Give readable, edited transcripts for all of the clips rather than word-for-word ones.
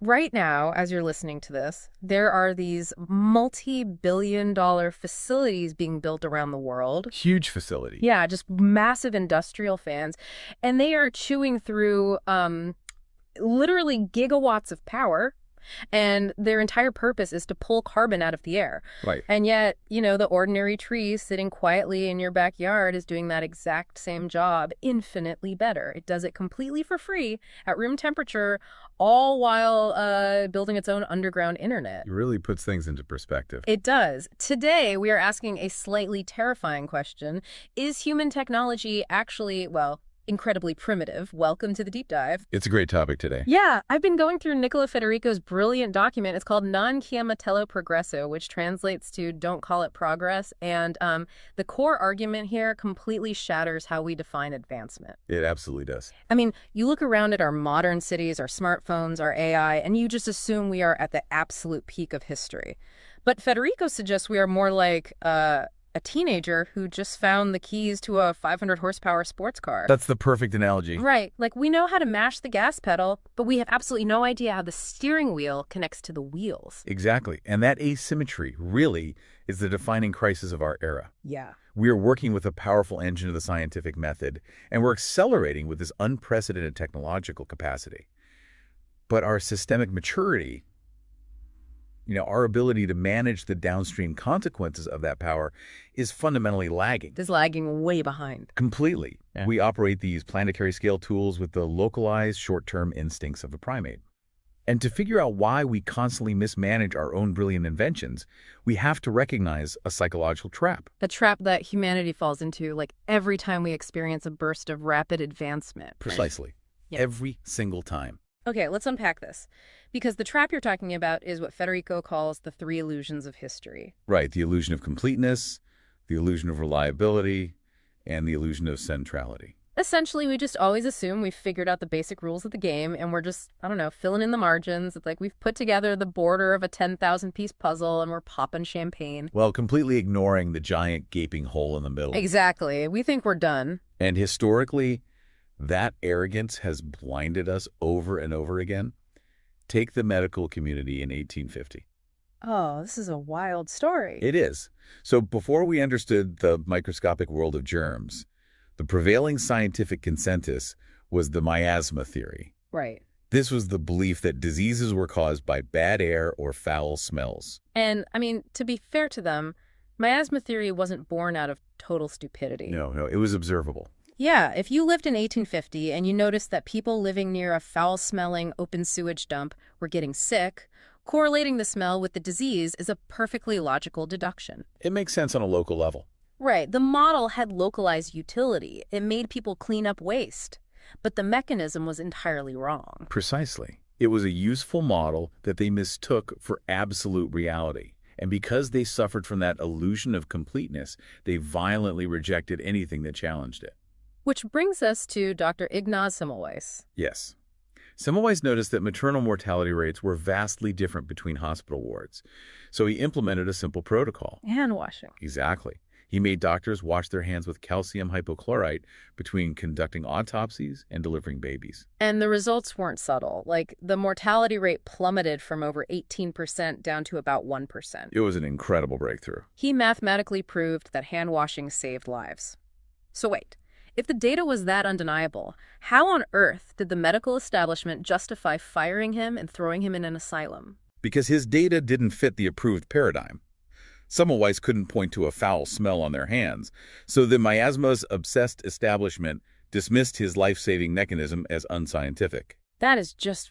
right now, as you're listening to this, there are these multi-billion-dollar facilities being built around the world. Huge facility. Yeah, just massive industrial fans. And they are chewing through literally gigawatts of power. And their entire purpose is to pull carbon out of the air. Right. And yet, the ordinary tree sitting quietly in your backyard is doing that exact same job infinitely better. It does it completely for free at room temperature, all while building its own underground internet. It really puts things into perspective. It does. Today, we are asking a slightly terrifying question. Is human technology actually, well, incredibly primitive? Welcome to the deep dive. It's a great topic today. Yeah, I've been going through Nicola Federico's brilliant document. It's called Non Chiamatello Progresso, which translates to Don't Call It Progress. And the core argument here completely shatters how we define advancement. It absolutely does. I mean, you look around at our modern cities, our smartphones, our AI, and you just assume we are at the absolute peak of history. But Federico suggests we are more like a teenager who just found the keys to a 500 horsepower sports car. That's the perfect analogy. Right. Like, we know how to mash the gas pedal, but we have absolutely no idea how the steering wheel connects to the wheels. Exactly. And that asymmetry really is the defining crisis of our era. Yeah. We are working with a powerful engine of the scientific method, and we're accelerating with this unprecedented technological capacity. But our systemic maturity, our ability to manage the downstream consequences of that power is fundamentally lagging. It is lagging way behind. Completely. Yeah. We operate these planetary scale tools with the localized short-term instincts of a primate. And to figure out why we constantly mismanage our own brilliant inventions, we have to recognize a psychological trap. A trap that humanity falls into, like, every time we experience a burst of rapid advancement. Precisely. Yeah. Every single time. Okay, let's unpack this. Because the trap you're talking about is what Federico calls the three illusions of history. Right. The illusion of completeness, the illusion of reliability, and the illusion of centrality. Essentially, we just always assume we've figured out the basic rules of the game, and we're just, filling in the margins. It's like we've put together the border of a 10,000-piece puzzle, and we're popping champagne. Well, completely ignoring the giant gaping hole in the middle. Exactly. We think we're done. And historically, that arrogance has blinded us over and over again. Take the medical community in 1850. Oh, this is a wild story. It is. So before we understood the microscopic world of germs, the prevailing scientific consensus was the miasma theory. Right. This was the belief that diseases were caused by bad air or foul smells. And, to be fair to them, miasma theory wasn't born out of total stupidity. No, it was observable. Yeah, if you lived in 1850 and you noticed that people living near a foul-smelling open sewage dump were getting sick, correlating the smell with the disease is a perfectly logical deduction. It makes sense on a local level. Right. The model had localized utility. It made people clean up waste. But the mechanism was entirely wrong. Precisely. It was a useful model that they mistook for absolute reality. And because they suffered from that illusion of completeness, they violently rejected anything that challenged it. Which brings us to Dr. Ignaz Semmelweis. Yes. Semmelweis noticed that maternal mortality rates were vastly different between hospital wards. So he implemented a simple protocol. Hand washing. Exactly. He made doctors wash their hands with calcium hypochlorite between conducting autopsies and delivering babies. And the results weren't subtle. Like, the mortality rate plummeted from over 18% down to about 1%. It was an incredible breakthrough. He mathematically proved that hand washing saved lives. So wait. If the data was that undeniable, how on earth did the medical establishment justify firing him and throwing him in an asylum? Because his data didn't fit the approved paradigm. Semmelweis couldn't point to a foul smell on their hands, so the miasma's obsessed establishment dismissed his life-saving mechanism as unscientific. That is just,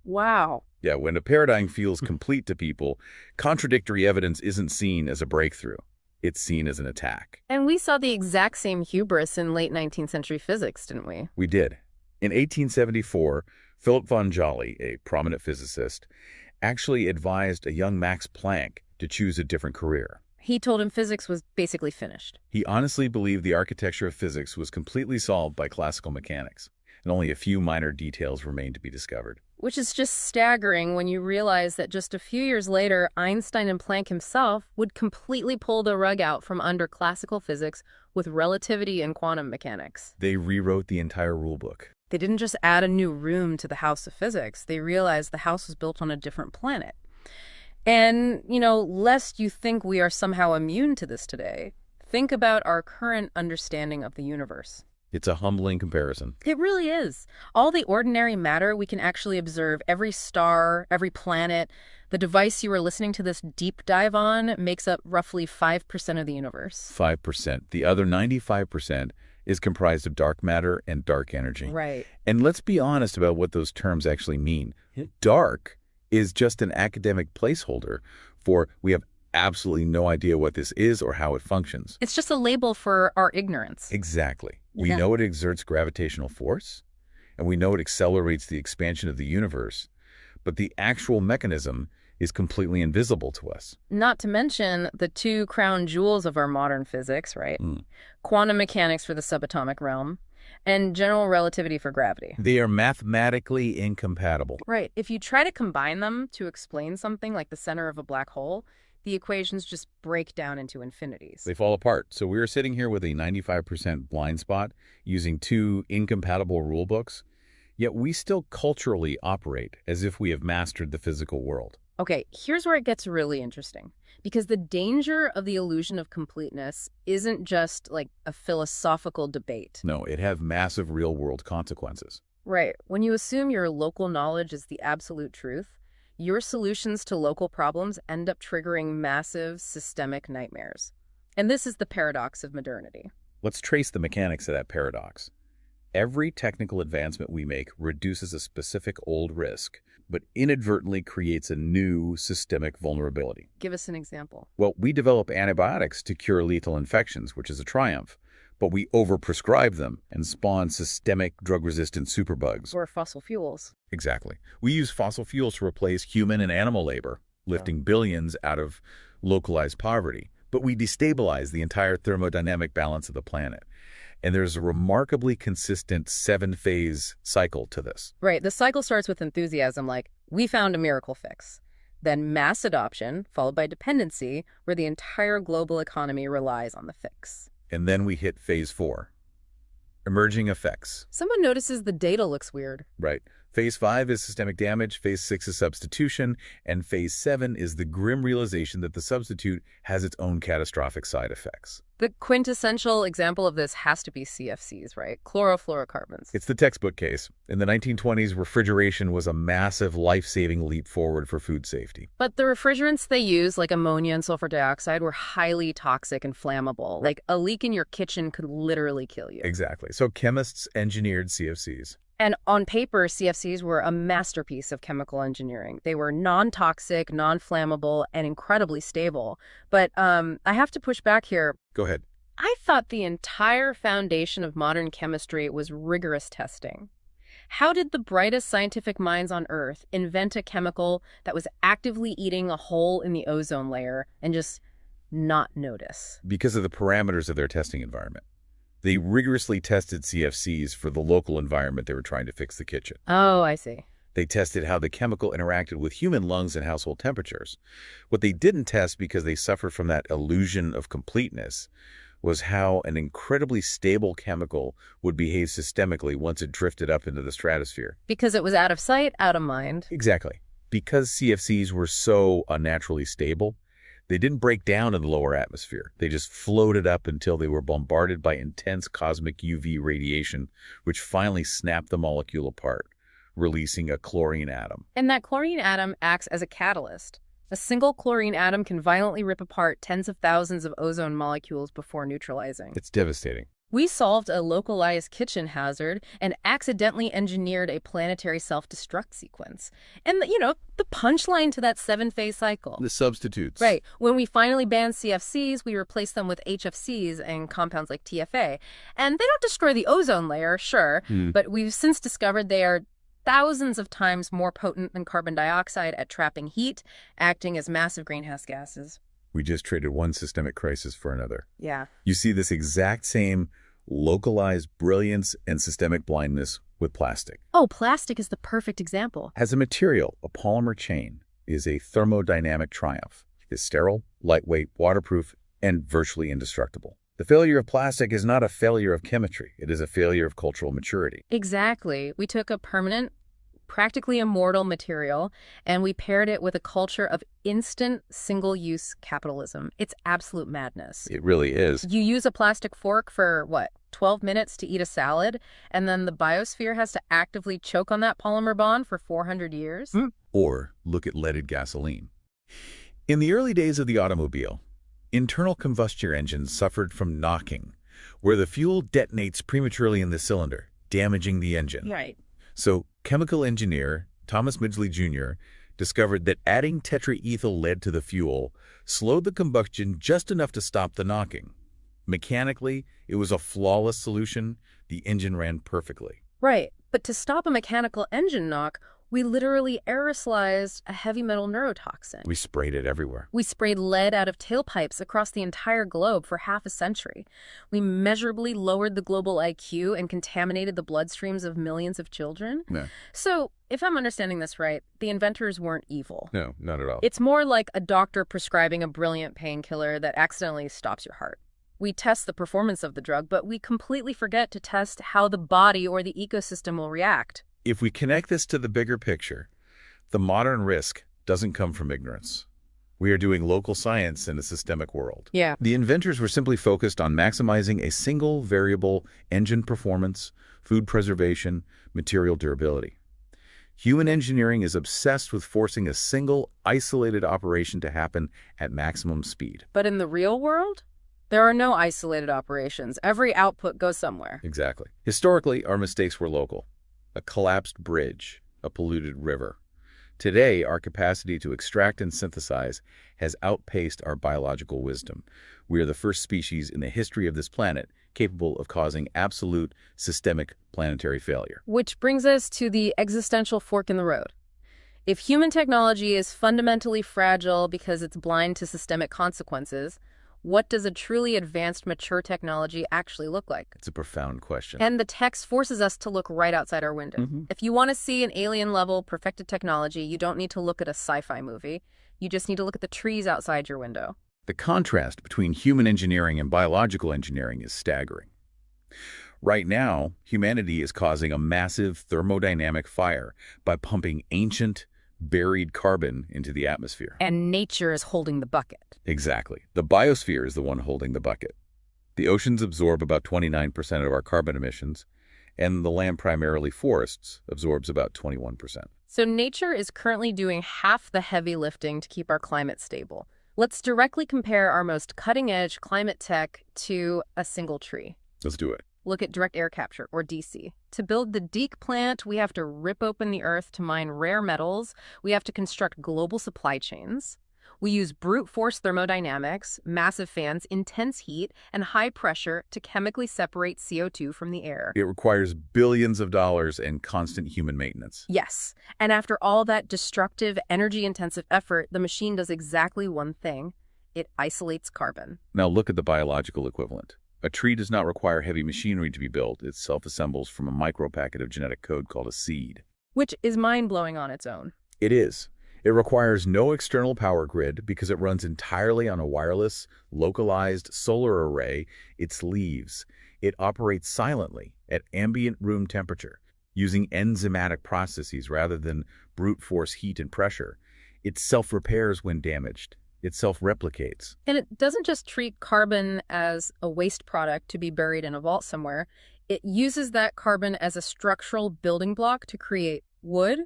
wow. Yeah, when a paradigm feels complete to people, contradictory evidence isn't seen as a breakthrough. It's seen as an attack. And we saw the exact same hubris in late 19th century physics, didn't we? We did. In 1874, Philip von Jolly, a prominent physicist, actually advised a young Max Planck to choose a different career. He told him physics was basically finished. He honestly believed the architecture of physics was completely solved by classical mechanics, and only a few minor details remained to be discovered. Which is just staggering when you realize that just a few years later, Einstein and Planck himself would completely pull the rug out from under classical physics with relativity and quantum mechanics. They rewrote the entire rulebook. They didn't just add a new room to the house of physics. They realized the house was built on a different planet. And, lest you think we are somehow immune to this today, think about our current understanding of the universe. It's a humbling comparison. It really is. All the ordinary matter we can actually observe, every star, every planet. The device you were listening to this deep dive on makes up roughly 5% of the universe. 5%. The other 95% is comprised of dark matter and dark energy. Right. And let's be honest about what those terms actually mean. Dark is just an academic placeholder for we have absolutely no idea what this is or how it functions. It's just a label for our ignorance. Exactly. We know it exerts gravitational force, and we know it accelerates the expansion of the universe, but the actual mechanism is completely invisible to us. Not to mention the two crown jewels of our modern physics, right? Quantum mechanics for the subatomic realm and general relativity for gravity. They are mathematically incompatible. Right. If you try to combine them to explain something like the center of a black hole, the equations just break down into infinities. They fall apart. So we are sitting here with a 95% blind spot using two incompatible rule books, yet we still culturally operate as if we have mastered the physical world. Okay, here's where it gets really interesting. Because the danger of the illusion of completeness isn't just like a philosophical debate. No, it has massive real-world consequences. Right. When you assume your local knowledge is the absolute truth, your solutions to local problems end up triggering massive systemic nightmares. And this is the paradox of modernity. Let's trace the mechanics of that paradox. Every technical advancement we make reduces a specific old risk, but inadvertently creates a new systemic vulnerability. Give us an example. Well, we develop antibiotics to cure lethal infections, which is a triumph, but we overprescribe them and spawn systemic drug-resistant superbugs. Or fossil fuels. Exactly. We use fossil fuels to replace human and animal labor, lifting billions out of localized poverty, but we destabilize the entire thermodynamic balance of the planet. And there's a remarkably consistent 7-phase cycle to this. Right. The cycle starts with enthusiasm like, we found a miracle fix. Then mass adoption, followed by dependency, where the entire global economy relies on the fix. And then we hit phase 4, emerging effects. Someone notices the data looks weird. Right. Phase 5 is systemic damage, phase 6 is substitution, and phase 7 is the grim realization that the substitute has its own catastrophic side effects. The quintessential example of this has to be CFCs, right? Chlorofluorocarbons. It's the textbook case. In the 1920s, refrigeration was a massive life-saving leap forward for food safety. But the refrigerants they use, like ammonia and sulfur dioxide, were highly toxic and flammable. Like a leak in your kitchen could literally kill you. Exactly. So chemists engineered CFCs. And on paper, CFCs were a masterpiece of chemical engineering. They were non-toxic, non-flammable, and incredibly stable. But I have to push back here. Go ahead. I thought the entire foundation of modern chemistry was rigorous testing. How did the brightest scientific minds on Earth invent a chemical that was actively eating a hole in the ozone layer and just not notice? Because of the parameters of their testing environment. They rigorously tested CFCs for the local environment they were trying to fix the kitchen. Oh, I see. They tested how the chemical interacted with human lungs and household temperatures. What they didn't test, because they suffered from that illusion of completeness, was how an incredibly stable chemical would behave systemically once it drifted up into the stratosphere. Because it was out of sight, out of mind. Exactly. Because CFCs were so unnaturally stable, they didn't break down in the lower atmosphere. They just floated up until they were bombarded by intense cosmic UV radiation, which finally snapped the molecule apart, releasing a chlorine atom. And that chlorine atom acts as a catalyst. A single chlorine atom can violently rip apart tens of thousands of ozone molecules before neutralizing. It's devastating. We solved a localized kitchen hazard and accidentally engineered a planetary self-destruct sequence. And, the punchline to that 7-phase cycle. The substitutes. Right. When we finally banned CFCs, we replaced them with HFCs and compounds like TFA. And they don't destroy the ozone layer, sure, but we've since discovered they are thousands of times more potent than carbon dioxide at trapping heat, acting as massive greenhouse gases. We just traded one systemic crisis for another. Yeah. You see this exact same localized brilliance and systemic blindness with plastic. Oh, plastic is the perfect example. As a material, a polymer chain is a thermodynamic triumph. It's sterile, lightweight, waterproof, and virtually indestructible. The failure of plastic is not a failure of chemistry. It is a failure of cultural maturity. Exactly. We took a permanent, practically immortal material, and we paired it with a culture of instant single-use capitalism. It's absolute madness. It really is. You use a plastic fork for, what, 12 minutes to eat a salad, and then the biosphere has to actively choke on that polymer bond for 400 years? Or look at leaded gasoline. In the early days of the automobile, internal combustion engines suffered from knocking, where the fuel detonates prematurely in the cylinder, damaging the engine. Right. So, chemical engineer Thomas Midgley Jr. discovered that adding tetraethyl lead to the fuel slowed the combustion just enough to stop the knocking. Mechanically, it was a flawless solution. The engine ran perfectly. Right. But to stop a mechanical engine knock, we literally aerosolized a heavy metal neurotoxin. We sprayed it everywhere. We sprayed lead out of tailpipes across the entire globe for half a century. We measurably lowered the global IQ and contaminated the bloodstreams of millions of children. No. So, if I'm understanding this right, the inventors weren't evil. No, not at all. It's more like a doctor prescribing a brilliant painkiller that accidentally stops your heart. We test the performance of the drug, but we completely forget to test how the body or the ecosystem will react. If we connect this to the bigger picture, the modern risk doesn't come from ignorance. We are doing local science in a systemic world. Yeah. The inventors were simply focused on maximizing a single variable: engine performance, food preservation, material durability. Human engineering is obsessed with forcing a single, isolated operation to happen at maximum speed. But in the real world, there are no isolated operations. Every output goes somewhere. Exactly. Historically, our mistakes were local. A collapsed bridge, a polluted river. Today, our capacity to extract and synthesize has outpaced our biological wisdom. We are the first species in the history of this planet capable of causing absolute systemic planetary failure. Which brings us to the existential fork in the road. If human technology is fundamentally fragile because it's blind to systemic consequences, what does a truly advanced, mature technology actually look like? It's a profound question. And the text forces us to look right outside our window. If you want to see an alien-level perfected technology, you don't need to look at a sci-fi movie. You just need to look at the trees outside your window. The contrast between human engineering and biological engineering is staggering. Right now, humanity is causing a massive thermodynamic fire by pumping ancient, buried carbon into the atmosphere. And nature is holding the bucket. Exactly. The biosphere is the one holding the bucket. The oceans absorb about 29% of our carbon emissions, and the land, primarily forests, absorbs about 21%. So nature is currently doing half the heavy lifting to keep our climate stable. Let's directly compare our most cutting-edge climate tech to a single tree. Let's do it. Look at direct air capture, or DC. To build the DEEC plant, we have to rip open the earth to mine rare metals. We have to construct global supply chains. We use brute force thermodynamics, massive fans, intense heat, and high pressure to chemically separate CO2 from the air. It requires billions of dollars and constant human maintenance. Yes, and after all that destructive, energy-intensive effort, the machine does exactly one thing. It isolates carbon. Now look at the biological equivalent. A tree does not require heavy machinery to be built. It self-assembles from a micropacket of genetic code called a seed. Which is mind-blowing on its own. It is. It requires no external power grid because it runs entirely on a wireless, localized solar array, its leaves. It operates silently at ambient room temperature, using enzymatic processes rather than brute force heat and pressure. It self-repairs when damaged. It self-replicates. And it doesn't just treat carbon as a waste product to be buried in a vault somewhere. It uses that carbon as a structural building block to create wood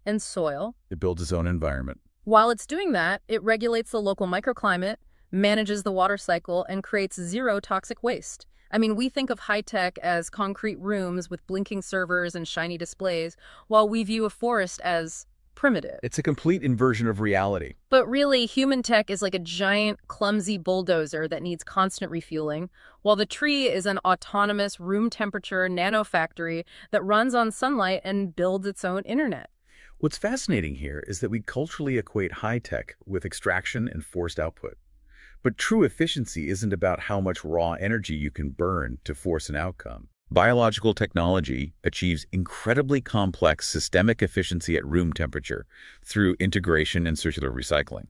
and soil. It builds its own environment. While it's doing that, it regulates the local microclimate, manages the water cycle, and creates zero toxic waste. I mean, we think of high-tech as concrete rooms with blinking servers and shiny displays, while we view a forest as primitive. It's a complete inversion of reality. But really, human tech is like a giant, clumsy bulldozer that needs constant refueling, while the tree is an autonomous, room-temperature nanofactory that runs on sunlight and builds its own internet. What's fascinating here is that we culturally equate high-tech with extraction and forced output. But true efficiency isn't about how much raw energy you can burn to force an outcome. Biological technology achieves incredibly complex systemic efficiency at room temperature through integration and circular recycling.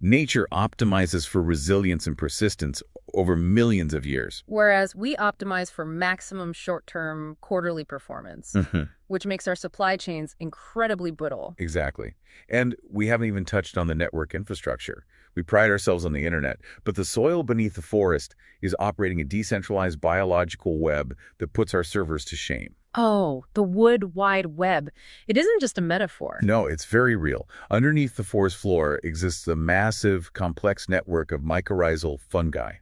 Nature optimizes for resilience and persistence over millions of years. Whereas we optimize for maximum short-term quarterly performance, which makes our supply chains incredibly brittle. Exactly. And we haven't even touched on the network infrastructure. We pride ourselves on the internet, but the soil beneath the forest is operating a decentralized biological web that puts our servers to shame. Oh, the wood wide web. It isn't just a metaphor. No, it's very real. Underneath the forest floor exists a massive, complex network of mycorrhizal fungi.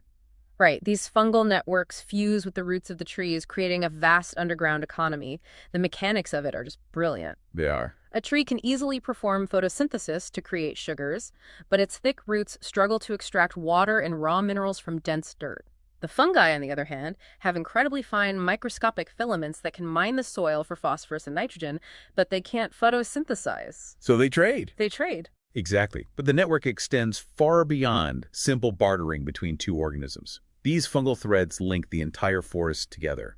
Right, these fungal networks fuse with the roots of the trees, creating a vast underground economy. The mechanics of it are just brilliant. They are. A tree can easily perform photosynthesis to create sugars, but its thick roots struggle to extract water and raw minerals from dense dirt. The fungi, on the other hand, have incredibly fine microscopic filaments that can mine the soil for phosphorus and nitrogen, but they can't photosynthesize. So they trade. They trade. Exactly. But the network extends far beyond simple bartering between two organisms. These fungal threads link the entire forest together.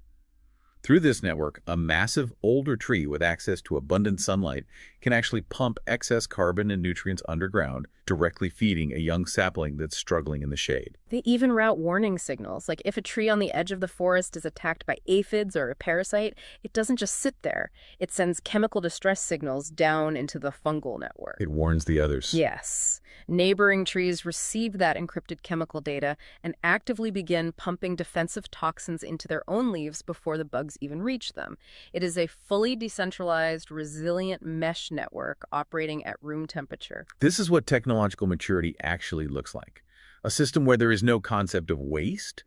Through this network, a massive, older tree with access to abundant sunlight can actually pump excess carbon and nutrients underground, directly feeding a young sapling that's struggling in the shade. They even route warning signals, like if a tree on the edge of the forest is attacked by aphids or a parasite, it doesn't just sit there. It sends chemical distress signals down into the fungal network. It warns the others. Yes. Neighboring trees receive that encrypted chemical data and actively begin pumping defensive toxins into their own leaves before the bugs even reach them. It is a fully decentralized, resilient mesh network operating at room temperature. This is what technological maturity actually looks like. A system where there is no concept of waste,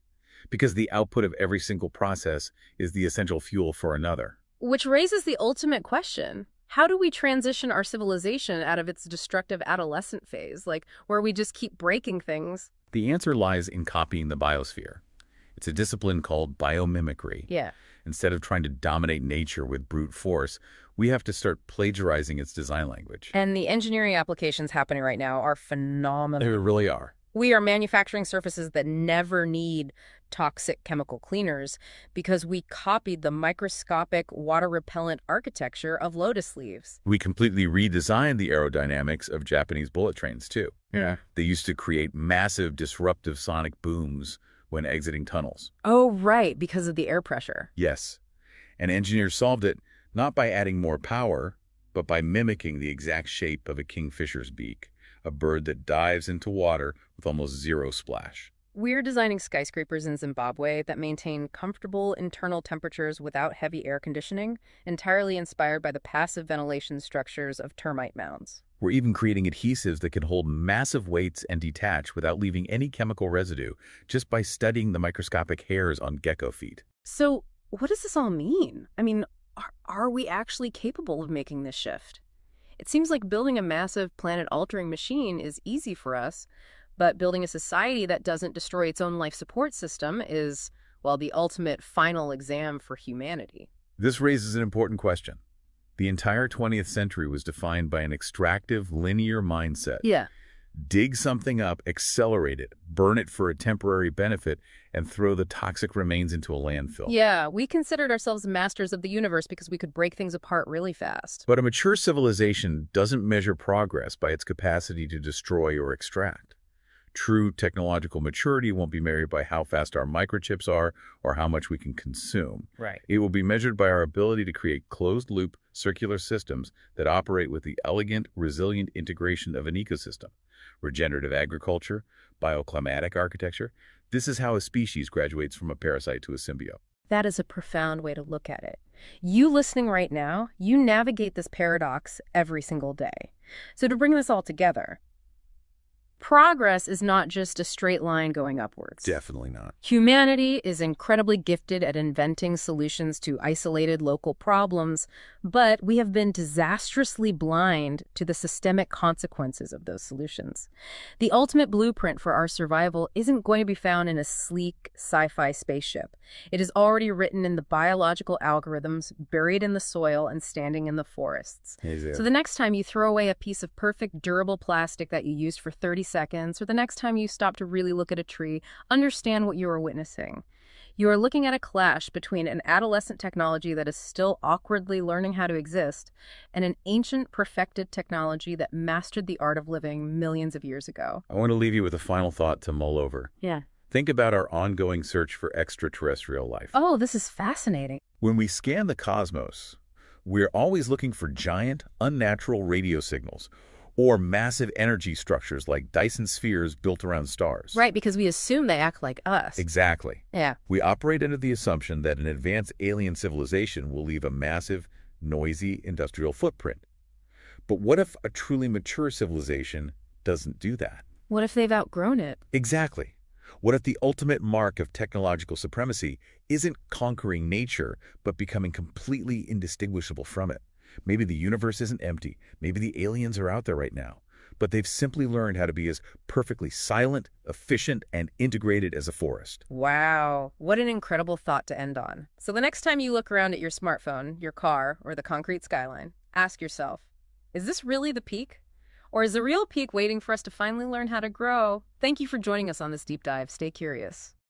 because the output of every single process is the essential fuel for another. Which raises the ultimate question. How do we transition our civilization out of its destructive adolescent phase, like where we just keep breaking things? The answer lies in copying the biosphere. It's a discipline called biomimicry. Yeah. Instead of trying to dominate nature with brute force, we have to start plagiarizing its design language. And the engineering applications happening right now are phenomenal. They really are. We are manufacturing surfaces that never need toxic chemical cleaners because we copied the microscopic water-repellent architecture of lotus leaves. We completely redesigned the aerodynamics of Japanese bullet trains, too. Yeah. They used to create massive disruptive sonic booms when exiting tunnels. Oh, right, because of the air pressure. Yes. And engineers solved it not by adding more power, but by mimicking the exact shape of a kingfisher's beak, a bird that dives into water with almost zero splash. We're designing skyscrapers in Zimbabwe that maintain comfortable internal temperatures without heavy air conditioning, entirely inspired by the passive ventilation structures of termite mounds. We're even creating adhesives that can hold massive weights and detach without leaving any chemical residue, just by studying the microscopic hairs on gecko feet. So, what does this all mean? I mean, are we actually capable of making this shift? It seems like building a massive planet-altering machine is easy for us, but building a society that doesn't destroy its own life support system is, well, the ultimate final exam for humanity. This raises an important question. The entire 20th century was defined by an extractive, linear mindset. Yeah. Dig something up, accelerate it, burn it for a temporary benefit, and throw the toxic remains into a landfill. Yeah, we considered ourselves masters of the universe because we could break things apart really fast. But a mature civilization doesn't measure progress by its capacity to destroy or extract. True technological maturity won't be measured by how fast our microchips are or how much we can consume. Right. It will be measured by our ability to create closed-loop, circular systems that operate with the elegant, resilient integration of an ecosystem. Regenerative agriculture, bioclimatic architecture. This is how a species graduates from a parasite to a symbiote. That is a profound way to look at it. You listening right now, you navigate this paradox every single day. So to bring this all together, progress is not just a straight line going upwards. Definitely not. Humanity is incredibly gifted at inventing solutions to isolated local problems, but we have been disastrously blind to the systemic consequences of those solutions. The ultimate blueprint for our survival isn't going to be found in a sleek sci-fi spaceship. It is already written in the biological algorithms buried in the soil and standing in the forests. So the next time you throw away a piece of perfect, durable plastic that you used for 30 seconds, or the next time you stop to really look at a tree, understand what you are witnessing. You are looking at a clash between an adolescent technology that is still awkwardly learning how to exist and an ancient, perfected technology that mastered the art of living millions of years ago. I want to leave you with a final thought to mull over. Yeah. Think about our ongoing search for extraterrestrial life. Oh, this is fascinating. When we scan the cosmos, we're always looking for giant, unnatural radio signals or massive energy structures like Dyson spheres built around stars. Right, because we assume they act like us. Exactly. Yeah. We operate under the assumption that an advanced alien civilization will leave a massive, noisy industrial footprint. But what if a truly mature civilization doesn't do that? What if they've outgrown it? Exactly. What if the ultimate mark of technological supremacy isn't conquering nature, but becoming completely indistinguishable from it? Maybe the universe isn't empty. Maybe the aliens are out there right now. But they've simply learned how to be as perfectly silent, efficient, and integrated as a forest. Wow, what an incredible thought to end on. So the next time you look around at your smartphone, your car, or the concrete skyline, ask yourself, is this really the peak? Or is the real peak waiting for us to finally learn how to grow? Thank you for joining us on this deep dive. Stay curious.